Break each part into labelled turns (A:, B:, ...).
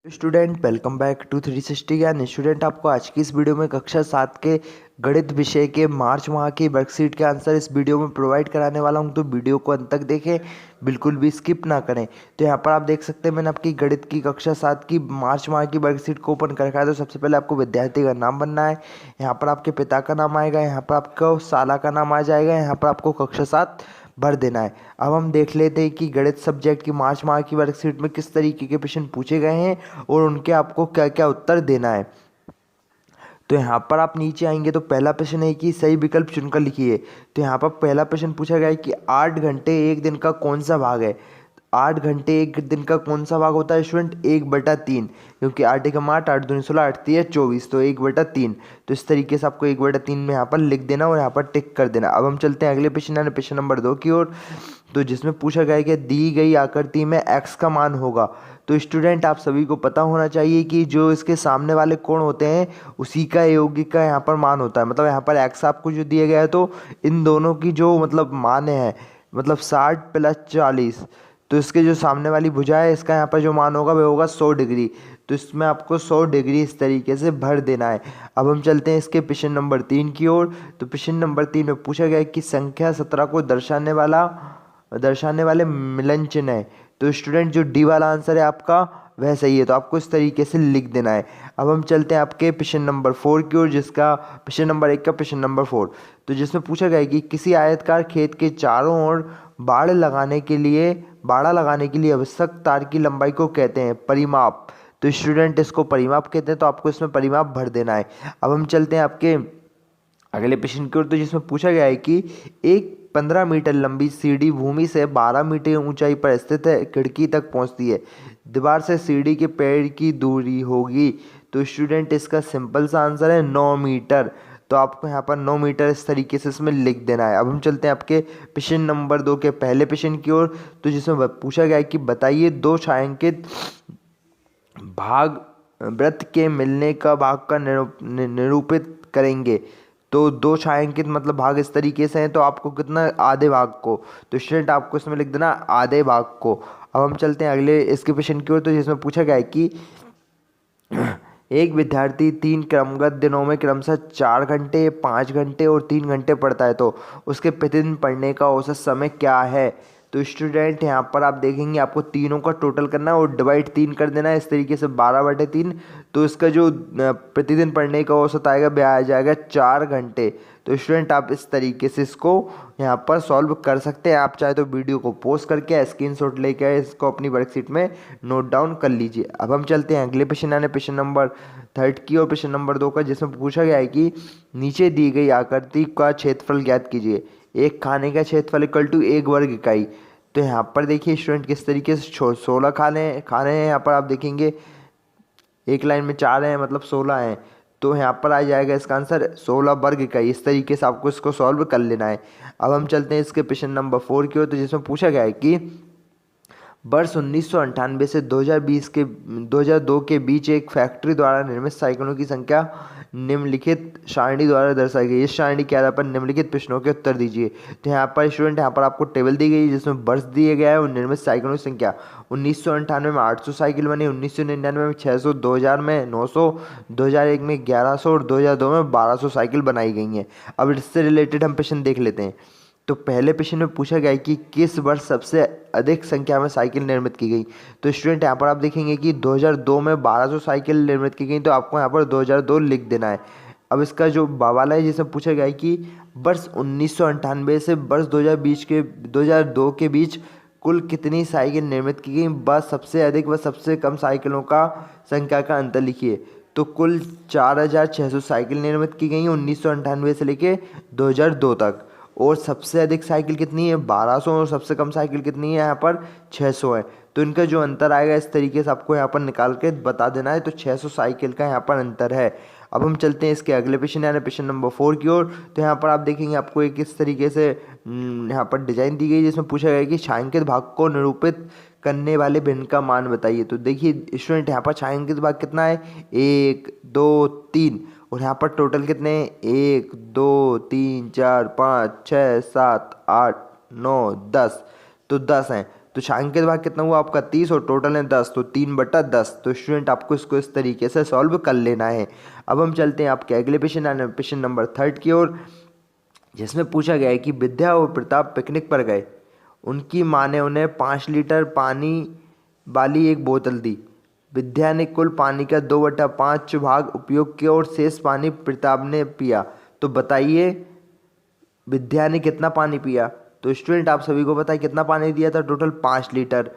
A: Student welcome back to 360 ज्ञान। Student आपको आज की इस वीडियो में कक्षा 7 के गणित विषय के मार्च माह की वर्कशीट के आंसर इस वीडियो में प्रोवाइड कराने वाला हूं, तो वीडियो को अंत तक देखें, बिल्कुल भी स्किप ना करें। तो यहाँ पर आप देख सकते हैं मैंने आपकी गणित की कक्षा 7 की मार्च माह की वर्कशीट को ओपन कर रखा है। तो सबसे पहले आपको विद्यार्थी का नाम बनना है, यहाँ पर आपके पिता का नाम आएगा, यहाँ पर आपको साला का नाम आ जाएगा, यहाँ पर आपको कक्षा 7 भर देना है। अब हम देख लेते हैं कि गणित सब्जेक्ट की मार्च माह की वर्कशीट में किस तरीके के प्रश्न पूछे गए हैं और उनके आपको क्या क्या उत्तर देना है। तो यहाँ पर आप नीचे आएंगे तो पहला प्रश्न है कि सही विकल्प चुनकर लिखिए। तो यहाँ पर पहला प्रश्न पूछा गया है कि 8 घंटे एक दिन का कौन सा भाग है। 8 घंटे एक दिन का कौन सा भाग होता है स्टूडेंट? 1/3, क्योंकि 8 एकम 8, 8 दूनी 16, 8 तिया 24, तो 1/3। तो इस तरीके से आपको 1/3 में यहाँ पर लिख देना और यहाँ पर टिक कर देना। अब हम चलते हैं अगले प्रश्न यानी प्रश्न नंबर 2 की ओर। तो जिसमें पूछा गया है कि दी गई आकृति में x का मान होगा। तो स्टूडेंट आप सभी को पता होना चाहिए कि जो इसके सामने वाले कोण होते हैं उसी का यौगिक का यहाँ पर मान होता है। मतलब यहाँ पर x आपको जो दिया गया है तो इन दोनों की जो मतलब मान है, मतलब 60 + 40, तो इसके जो सामने वाली भुजा है इसका यहाँ पर जो मान होगा वह होगा 100 डिग्री। तो इसमें आपको 100 डिग्री इस तरीके से भर देना है। अब हम चलते हैं इसके प्रश्न नंबर 3 की ओर। तो प्रश्न नंबर 3 में पूछा गया है कि संख्या 17 को दर्शाने वाले मिलन चिन्ह है। तो स्टूडेंट जो डी वाला आंसर है आपका वह सही है, तो आपको इस तरीके से लिख देना है। अब हम चलते हैं आपके प्रश्न नंबर 4 की ओर, जिसका प्रश्न नंबर 1 का प्रश्न नंबर 4। तो जिसमें पूछा गया है कि किसी आयताकार खेत के चारों ओर बाड़ा लगाने के लिए आवश्यक तार की लंबाई को कहते हैं परिमाप। तो स्टूडेंट इसको परिमाप कहते हैं, तो आपको इसमें परिमाप भर देना है। अब हम चलते हैं आपके अगले प्रश्न की ओर। तो जिसमें पूछा गया है कि एक 15 मीटर लंबी सीढ़ी भूमि से 12 मीटर ऊंचाई पर स्थित है, खिड़की तक पहुंचती है। दीवार से सीढ़ी के पैर की दूरी होगी। तो स्टूडेंट इसका सिंपल सा आंसर है 9 मीटर। तो आपको यहाँ पर 9 मीटर इस तरीके से इसमें लिख देना है। अब हम चलते हैं आपके प्रश्न नंबर 2 के पहले प्रश्न की ओर। तो जिसमें पूछा गया है कि बताइए दो छायांकित भाग वृत्त के मिलने का भाग का निरूपित करेंगे। तो दो छायांकित मतलब भाग इस तरीके से हैं, तो आपको कितना, आधे भाग को। तो स्टूडेंट आपको इसमें लिख देना आधे भाग को। अब हम चलते हैं अगले इसके प्रश्न की ओर। तो जिसमें पूछा गया है कि एक विद्यार्थी 3 क्रमगत दिनों में क्रमशः 4 घंटे, 5 घंटे और 3 घंटे पढ़ता है, तो उसके प्रतिदिन पढ़ने का औसत समय क्या है। तो स्टूडेंट यहाँ पर आप देखेंगे आपको तीनों का टोटल करना है और डिवाइड 3 कर देना है इस तरीके से 12/3। तो इसका जो प्रतिदिन पढ़ने का औसत आएगा वह आ जाएगा 4 घंटे। तो स्टूडेंट आप इस तरीके से इसको यहाँ पर सॉल्व कर सकते हैं। आप चाहे तो वीडियो को पॉज करके स्क्रीनशॉट लेकर इसको अपनी वर्कशीट में नोट डाउन कर लीजिए। अब हम चलते हैं अगले प्रश्न यानी प्रश्न नंबर 3 की और प्रश्न नंबर 2 का, जिसमें पूछा गया है कि नीचे दी गई आकृति का क्षेत्रफल ज्ञात कीजिए। एक खाने का क्षेत्रफल इक्वल टू 1 वर्ग इकाई। तो यहाँ पर देखिए स्टूडेंट किस तरीके से 16 खाने हैं। यहाँ पर आप देखेंगे एक लाइन में 4 हैं, मतलब 16 हैं। तो यहाँ पर आ जाएगा इसका आंसर 16 वर्ग इकाई। इस तरीके से आपको इसको सॉल्व कर लेना है। अब हम चलते हैं इसके प्रश्न नंबर 4 की ओर। तो जिसमें पूछा गया है कि वर्ष 1998 से 2002 के बीच एक फैक्ट्री द्वारा निर्मित साइकिलों की संख्या निम्नलिखित सारणी द्वारा दर्शाई गई। इस सारणी के आधार पर निम्नलिखित प्रश्नों के उत्तर दीजिए। तो यहाँ पर स्टूडेंट यहाँ पर आपको टेबल दी गई है जिसमें वर्ष दिए गया है और निर्मित साइकिलों की संख्या। 1998 में 800 साइकिल बनी, 1999 में 600, 2000 में 900, 2001 में 1100 और 2002 में 1200 साइकिल बनाई गई हैं। अब इससे रिलेटेड हम प्रश्न देख लेते हैं। तो पहले प्रश्न में पूछा गया है कि किस वर्ष सबसे अधिक संख्या में साइकिल निर्मित की गई। तो स्टूडेंट यहाँ पर आप देखेंगे कि 2002 में 1200 साइकिल निर्मित की गई, तो आपको यहाँ पर 2002 लिख देना है। अब इसका जो वाला है जिसमें पूछा गया है कि वर्ष 1998 से वर्ष 2002 के बीच कुल कितनी साइकिल निर्मित की गई, व सबसे अधिक व सबसे कम साइकिलों का संख्या का अंतर लिखिए। तो कुल 4600 साइकिल निर्मित की गई 1998 से लेके 2002 तक। और सबसे अधिक साइकिल कितनी है, 1200, और सबसे कम साइकिल कितनी है, यहाँ पर 600 है। तो इनका जो अंतर आएगा इस तरीके से आपको यहाँ पर निकाल के बता देना है। तो 600 साइकिल का यहाँ पर अंतर है। अब हम चलते हैं इसके अगले प्रश्न यानी प्रश्न नंबर 4 की ओर। तो यहाँ पर आप देखेंगे आपको एक इस तरीके से यहाँ पर डिजाइन दी गई जिसमें पूछा गया है कि छायांकित भाग को निरूपित करने वाले भिन्न का मान बताइए। तो देखिए स्टूडेंट यहाँ पर छायांकित भाग कितना है, 1 2 3, और यहाँ पर टोटल कितने हैं, 1 2 3 4 5 6 7 8 9 10, तो 10 हैं। तो तो छायांकित भाग कितना हुआ आपका 30 और टोटल है 10, तो 3/10। तो स्टूडेंट आपको इसको इस तरीके से सॉल्व कर लेना है। अब हम चलते हैं आपके अगले क्वेश्चन यानी क्वेश्चन नंबर 3 की ओर, जिसमें पूछा गया है कि विद्या और प्रताप पिकनिक पर गए। उनकी माँ ने उन्हें 5 लीटर पानी वाली एक बोतल दी। विद्या ने कुल पानी का 2/5 भाग उपयोग किया और शेष पानी प्रताप ने पिया। तो बताइए विद्या ने कितना पानी पिया। तो स्टूडेंट आप सभी को पता है कितना पानी दिया था, टोटल 5 लीटर।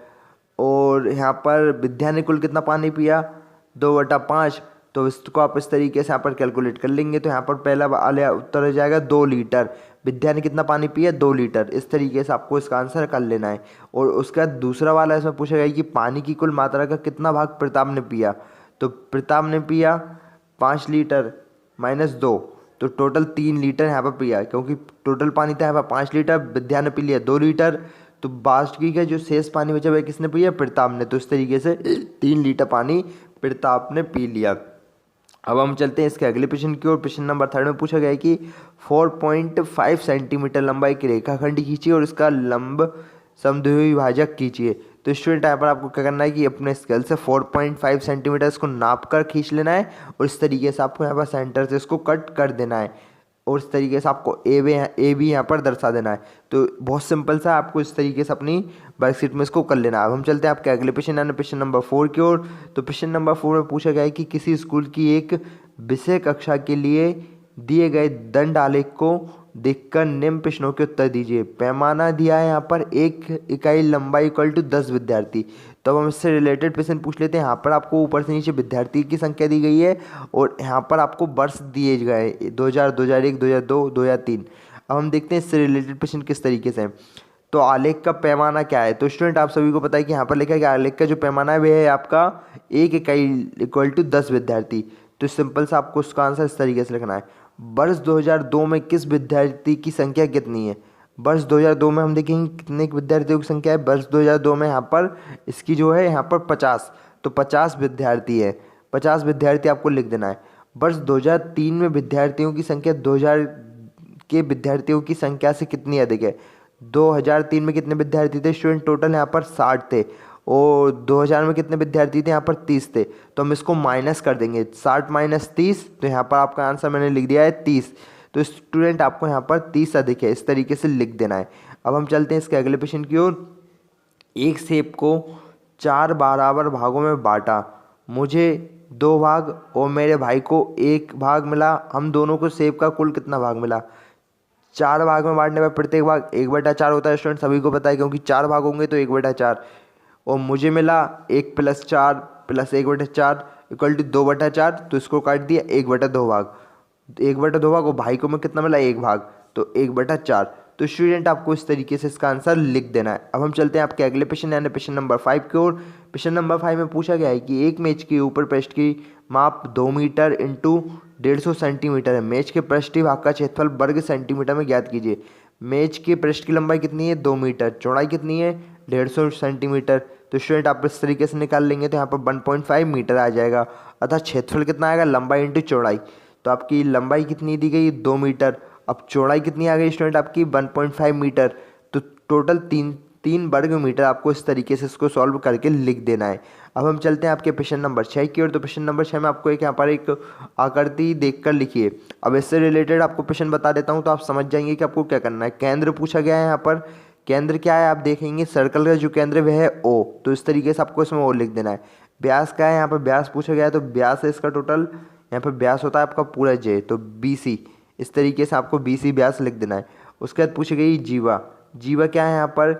A: और यहाँ पर विद्या ने कुल कितना पानी पिया, 2/5। तो इसको आप इस तरीके से यहाँ पर कैलकुलेट कर लेंगे। तो यहाँ पर पहला वाला उत्तर हो जाएगा 2 लीटर। विद्या ने कितना पानी पिया, 2 लीटर। इस तरीके से आपको इसका आंसर कर लेना है। और उसके बाद दूसरा वाला इसमें पूछा गया कि पानी की कुल मात्रा का कितना भाग प्रताप ने पिया। तो प्रताप ने पिया 5 लीटर -2, तो टोटल 3 लीटर यहाँ पर पिया, क्योंकि टोटल पानी था यहाँ पर 5 लीटर, विद्या ने पी लिया 2 लीटर। तो बाकी का जो शेष पानी बचा वह किसने पिया, प्रताप ने। तो इस तरीके से 3 लीटर पानी प्रताप ने पी लिया। अब हम चलते हैं इसके अगले प्रश्न की ओर। प्रश्न नंबर 3 में पूछा गया है कि 4.5 सेंटीमीटर लंबाई की रेखाखंड खींचिए और इसका लंब समद्विबाहु विभाजक कीजिए। तो स्टूडेंट यहाँ पर आपको क्या करना है कि अपने स्केल से 4.5 सेंटीमीटर इसको नाप कर खींच लेना है और इस तरीके से आपको यहाँ पर सेंटर से इसको कट कर देना है और इस तरीके से आपको ए बी यहाँ पर दर्शा देना है। तो बहुत सिंपल सा आपको इस तरीके से अपनी वर्कशीट में इसको कर लेना है। अब हम चलते हैं आपके अगले प्रश्न यानी प्रश्न नंबर 4 की ओर। तो प्रश्न नंबर 4 में पूछा गया है कि किसी स्कूल की एक विषय कक्षा के लिए दिए गए दंड आलेख को देखकर निम्न प्रश्नों के उत्तर दीजिए। पैमाना दिया है यहाँ पर 1 इकाई लंबाई = 10 विद्यार्थी। तो अब हम इससे रिलेटेड प्रश्न पूछ लेते हैं। यहाँ पर आपको ऊपर से नीचे विद्यार्थी की संख्या दी गई है और यहाँ पर आपको वर्ष दिए गए 2000, 2001, 2002, 2003। अब हम देखते हैं इससे रिलेटेड प्रश्न किस तरीके से है। तो आलेख का पैमाना क्या है। तो स्टूडेंट आप सभी को पता है कि यहाँ पर लिखा है कि आलेख का जो पैमाना है वह है आपका 1 इकाई = 10 विद्यार्थी। तो सिंपल सा आपको उसका आंसर इस तरीके से लिखना है। वर्ष 2002 में किस विद्यार्थी की संख्या कितनी है। वर्ष 2002 में हम देखेंगे कितने विद्यार्थियों की संख्या है। वर्ष 2002 में यहाँ पर इसकी जो है यहाँ पर 50, तो 50 विद्यार्थी है। 50 विद्यार्थी आपको लिख देना है। वर्ष 2003 में विद्यार्थियों की संख्या 2000 के विद्यार्थियों की संख्या से कितनी अधिक है। 2003 में कितने विद्यार्थी थे स्टूडेंट, टोटल यहाँ पर 60 थे और 2000 में कितने विद्यार्थी थे, यहाँ पर 30 थे। तो हम इसको माइनस कर देंगे, 60 - 30, तो यहाँ पर आपका आंसर मैंने लिख दिया है 30। तो स्टूडेंट आपको यहाँ पर 30 अधिक है, इस तरीके से लिख देना है। अब हम चलते हैं इसके अगले प्रश्न की ओर। एक सेब को 4 बराबर भागों में बांटा, मुझे 2 भाग और मेरे भाई को 1 भाग मिला। हम दोनों को सेब का कुल कितना भाग मिला। 4 भाग में बांटने पर प्रत्येक भाग 1/4 होता है स्टूडेंट, सभी को पता है, क्योंकि 4 भाग होंगे तो 1/4। और मुझे मिला 1 + 4 + 1/4 = 2/4। तो इसको काट दिया 1/2 भाग, 1/2 भाग। और भाई को मैं कितना मिला, 1 भाग, तो 1/4। तो स्टूडेंट आपको इस तरीके से इसका आंसर लिख देना है। अब हम चलते हैं आपके अगले प्रश्न यानी प्रश्न नंबर 5 की ओर। प्रश्न नंबर 5 में पूछा गया है कि एक मेज के ऊपर पृष्ठ की माप 2 मीटर × 150 सेंटीमीटर है। मेज के पृष्ठीय भाग का क्षेत्रफल वर्ग सेंटीमीटर में ज्ञात कीजिए। मेज के पृष्ठ की लंबाई कितनी है, 2 मीटर, चौड़ाई कितनी है, 150 सेंटीमीटर। तो स्टूडेंट आप इस तरीके से निकाल लेंगे तो यहाँ पर 1.5 मीटर आ जाएगा। अतः क्षेत्रफल कितना आएगा, लंबाई × चौड़ाई। तो आपकी लंबाई कितनी दी गई, 2 मीटर। अब चौड़ाई कितनी आ गई स्टूडेंट आपकी, 1.5 मीटर। तो टोटल 3 वर्ग मीटर आपको इस तरीके से इसको सॉल्व करके लिख देना है। अब हम चलते हैं आपके प्रश्न नंबर 6 की ओर। तो प्रश्न नंबर 6 में आपको यहाँ पर एक आकृति देखकर लिखिए। अब इससे रिलेटेड आपको प्रश्न बता देता हूँ तो आप समझ जाएंगे कि आपको क्या करना है। केंद्र पूछा गया है यहाँ पर। केंद्र क्या है आप देखेंगे, सर्कल का जो केंद्र वह है O। तो इस तरीके से आपको इसमें O लिख देना है। व्यास क्या है यहाँ पर, व्यास पूछा गया है, तो व्यास है इसका टोटल, यहाँ पर व्यास होता है आपका पूरा J, तो BC। इस तरीके से आपको BC व्यास लिख देना है। उसके बाद पूछी गई जीवा। जीवा क्या है यहाँ पर,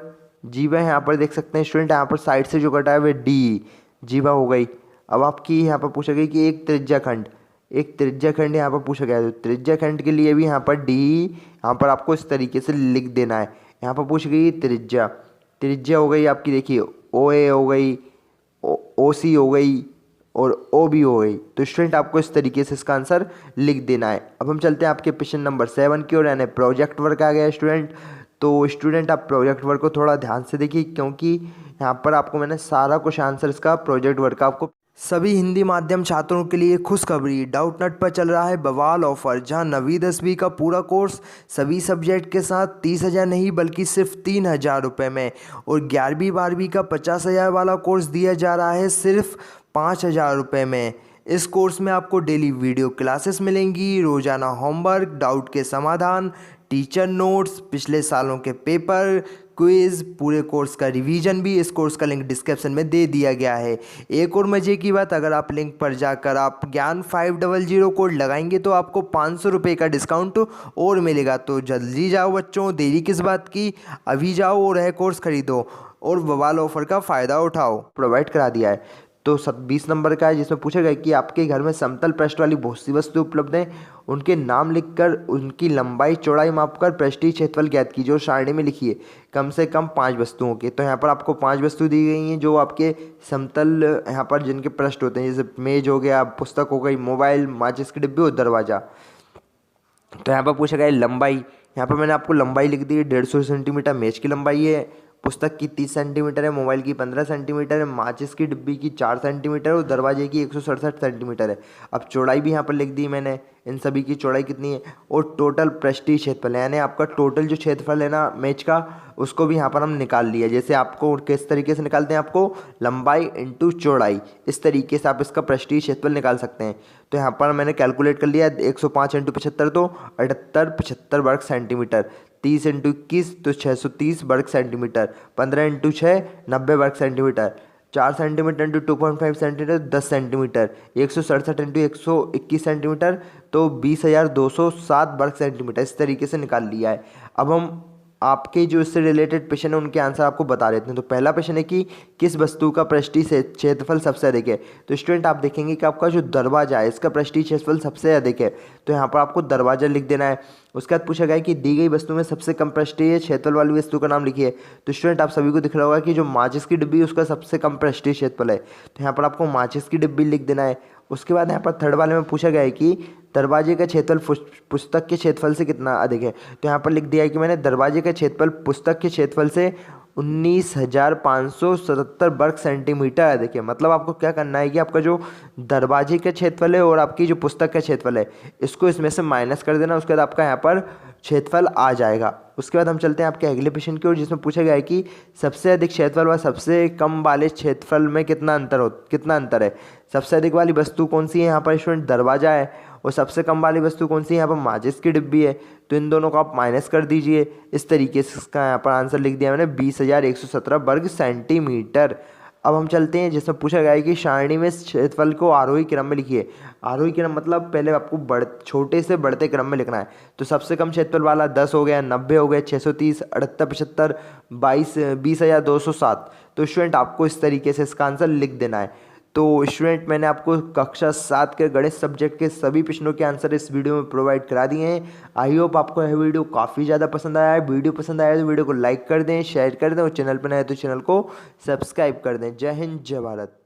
A: जीवा यहाँ पर देख सकते हैं स्टूडेंट, यहाँ पर साइड से जो कटा है वह DE जीवा हो गई। अब आपकी यहाँ पर पूछा गया कि एक त्रिज्याखंड, एक त्रिज्याखंड यहाँ पर पूछा गया है, तो त्रिज्याखंड के लिए भी यहाँ पर DE यहाँ पर आपको इस तरीके से लिख देना है। यहाँ पर पूछ गई त्रिज्या, त्रिज्या हो गई आपकी, देखिए OA हो गई, OC हो गई और OB हो गई। तो स्टूडेंट आपको इस तरीके से इसका आंसर लिख देना है। अब हम चलते हैं आपके प्रश्न नंबर 7 की ओर, यानी प्रोजेक्ट वर्क आ गया स्टूडेंट। तो स्टूडेंट आप प्रोजेक्ट वर्क को थोड़ा ध्यान से देखिए, क्योंकि यहाँ पर आपको मैंने सारा कुछ आंसर इसका प्रोजेक्ट वर्क का आपको सभी हिंदी माध्यम छात्रों के लिए खुशखबरी। डाउटनट पर चल रहा है बवाल ऑफर, जहां 9वीं 10वीं का पूरा कोर्स सभी सब्जेक्ट के साथ 30,000 नहीं बल्कि सिर्फ 3,000 रुपये में, और 11वीं 12वीं का 50,000 वाला कोर्स दिया जा रहा है सिर्फ 5,000 रुपये में। इस कोर्स में आपको डेली वीडियो क्लासेस मिलेंगी, रोजाना होमवर्क, डाउट के समाधान, टीचर नोट्स, पिछले सालों के पेपर, क्विज, पूरे कोर्स का रिवीजन भी। इस कोर्स का लिंक डिस्क्रिप्शन में दे दिया गया है। एक और मज़े की बात, अगर आप लिंक पर जाकर आप ज्ञान 500 कोड लगाएंगे तो आपको 500 रुपये का डिस्काउंट और मिलेगा। तो जल्दी जाओ बच्चों, देरी किस बात की, अभी जाओ और यह कोर्स खरीदो और बवाल ऑफर का फ़ायदा उठाओ। प्रोवाइड करा दिया है। तो 20 नंबर का है, जिसमें पूछा गया कि आपके घर में समतल पृष्ठ वाली बहुत सी वस्तुएं उपलब्ध हैं, उनके नाम लिखकर उनकी लंबाई चौड़ाई मापकर पृष्ठीय क्षेत्रफल ज्ञात कीजिए और सारणी में लिखिए कम से कम 5 वस्तुओं के। तो यहाँ पर आपको 5 वस्तु दी गई हैं जो आपके समतल यहाँ पर जिनके पृष्ठ होते हैं, जैसे मेज हो गया, पुस्तक हो गई, मोबाइल, माचिस की डिब्बी और दरवाज़ा। तो यहाँ पर पूछा गया लंबाई, यहाँ पर मैंने आपको लंबाई लिख दी है 150 सेंटीमीटर मेज की लंबाई है, पुस्तक की 30 सेंटीमीटर है, मोबाइल की 15 सेंटीमीटर है, माचिस की डिब्बी की 4 सेंटीमीटर और दरवाजे की 167 सेंटीमीटर है। अब चौड़ाई भी यहाँ पर लिख दी मैंने, इन सभी की चौड़ाई कितनी है, और टोटल पृष्ठीय क्षेत्रफल यानी आपका टोटल जो क्षेत्रफल है ना मेज का, उसको भी यहाँ पर हम निकाल लिया। जैसे आपको किस तरीके से निकालते हैं, आपको लंबाई इंटू चौड़ाई, इस तरीके से आप इसका पृष्ठीय क्षेत्रफल निकाल सकते हैं। तो यहाँ पर मैंने कैलकुलेट कर लिया, 105 इंटू 75 तो 78 वर्ग सेंटीमीटर, 30 इंटू 21 तो 630 वर्ग सेंटीमीटर, 15 इंटू 6 90 वर्ग centimetre, 4 centimetre into 2.5 centimetre 10 centimetre, 167 into 121 centimetre तो 20,207 वर्ग सेंटीमीटर। इस तरीके से निकाल लिया है। अब हम आपके जो इससे रिलेटेड प्रश्न है उनके आंसर आपको बता देते हैं। तो पहला प्रश्न है कि किस वस्तु का पृष्ठीय क्षेत्रफल सबसे अधिक है। तो स्टूडेंट आप देखेंगे कि आपका जो दरवाजा है इसका पृष्ठीय क्षेत्रफल सबसे अधिक है, तो यहाँ पर आपको दरवाजा लिख देना है। उसके बाद पूछा गया कि दी गई वस्तु में सबसे कम पृष्ठीय क्षेत्रफल वाली वस्तु का नाम लिखिए। तो स्टूडेंट आप सभी को दिख रहा होगा कि जो माचिस की डिब्बी उसका सबसे कम पृष्ठीय क्षेत्रफल है, तो यहाँ पर आपको माचिस की डिब्बी लिख देना है। उसके बाद यहाँ पर थर्ड वाले में पूछा गया है कि दरवाजे का क्षेत्रफल पुस्तक के क्षेत्रफल से कितना अधिक है। तो यहाँ पर लिख दिया है कि मैंने दरवाजे का क्षेत्रफल पुस्तक के क्षेत्रफल से 19,577 वर्ग सेंटीमीटर अधिक है। मतलब आपको क्या करना है कि आपका जो दरवाजे का क्षेत्रफल है और आपकी जो पुस्तक का क्षेत्रफल है इसको इसमें से माइनस कर देना। उसके बाद आपका यहाँ पर क्षेत्रफल आ जाएगा। उसके बाद हम चलते हैं आपके अगले प्रश्न की ओर, जिसमें पूछा गया है कि सबसे अधिक क्षेत्रफल व सबसे कम वाले क्षेत्रफल में कितना अंतर है। सबसे अधिक वाली वस्तु कौन सी है, यहाँ पर स्टूडेंट दरवाजा है, और सबसे कम वाली वस्तु कौन सी है, यहाँ पर माचिस की डिब्बी है। तो इन दोनों को आप माइनस कर दीजिए। इस तरीके से इसका यहाँ पर आंसर लिख दिया मैंने 20,117 वर्ग सेंटीमीटर। अब हम चलते हैं जिसमें पूछा गया है कि सारणी में क्षेत्रफल को आरोही क्रम में लिखिए। आरोही क्रम मतलब पहले आपको छोटे से बढ़ते क्रम में लिखना है। तो सबसे कम क्षेत्रफल वाला 10 हो गया, 90 हो गया, 630, 78, 75, 20,207। तो स्टूडेंट आपको इस तरीके से इसका आंसर लिख देना है। तो स्टूडेंट मैंने आपको कक्षा 7 के गणित सब्जेक्ट के सभी प्रश्नों के आंसर इस वीडियो में प्रोवाइड करा दिए हैं। आई होप आपको यह वीडियो काफ़ी ज़्यादा पसंद आया है। वीडियो पसंद आया तो वीडियो को लाइक कर दें, शेयर कर दें और चैनल पर नए तो चैनल को सब्सक्राइब कर दें। जय हिंद, जय भारत।